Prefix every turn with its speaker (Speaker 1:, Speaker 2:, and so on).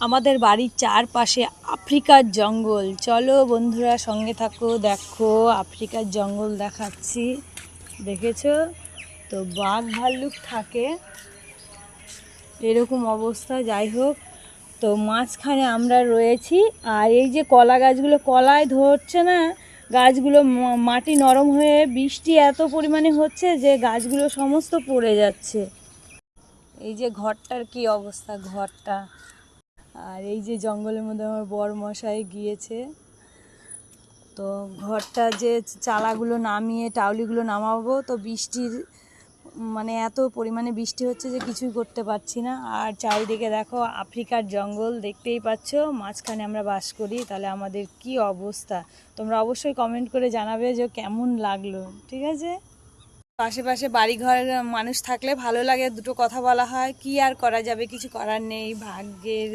Speaker 1: আমাদের বাড়ির চারপাশে আফ্রিকার জঙ্গল। চলো বন্ধুরা সঙ্গে থাকো, দেখো আফ্রিকার জঙ্গল দেখাচ্ছি। দেখেছো তো, বাঘ ভাল্লুক থাকে এরকম অবস্থা। যাই হোক, তো মাঝখানে আমরা রয়েছি। আর এই যে কলা গাছগুলো, কলায় ধরছে না, গাছগুলো মাটি নরম হয়ে বৃষ্টি এত পরিমাণে হচ্ছে যে গাছগুলো সমস্ত পড়ে যাচ্ছে। এই যে ঘরটার কি অবস্থা, ঘরটা। আর এই যে জঙ্গলের মধ্যে আমার বর মশাই গিয়েছে, তো ঘরটা যে চালাগুলো নামিয়ে টাউলিগুলো নামাবো, তো বৃষ্টির মানে এত পরিমাণে বৃষ্টি হচ্ছে যে কিছুই করতে পারছি না। আর চারিদিকে দেখো আফ্রিকার জঙ্গল, দেখতেই পাচ্ছ, মাঝখানে আমরা বাস করি। তাহলে আমাদের কি অবস্থা, তোমরা অবশ্যই কমেন্ট করে জানাবে যে কেমন লাগলো। ঠিক আছে, আশেপাশে বাড়িঘর মানুষ থাকলে ভালো লাগে, দুটো কথা বলা হয়, কি আর করা যাবে, কিছু করার নেই, ভাগ্যের